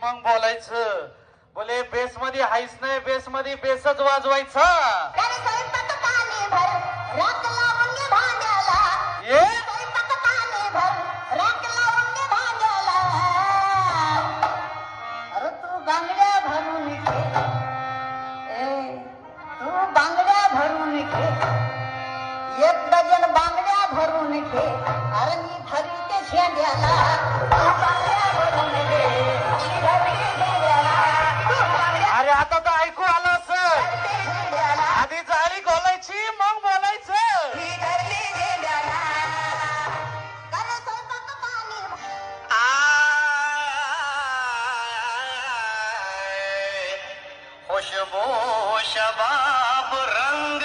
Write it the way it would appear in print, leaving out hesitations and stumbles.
मग बोलायचं. बोले बेस मध्ये हायच नाही, बेस मध्ये बेसच वाजवायचा. ये अरे तू बांगड्या भरून घे, तू बांगड्या भरून घे, एक डझन बांगड्या भरून घे. अरे मी धरते शेंड्याला, तू बांगड्या भरून घे, मी धरते शेंड्याला. अरे आता तर ऐकू आलं असं. आधी जाळी खोलायची मग बोलायचं. मी धरली शेंड्याला. अरे स्वयंपाक पाणी खुशबू शबाब रंग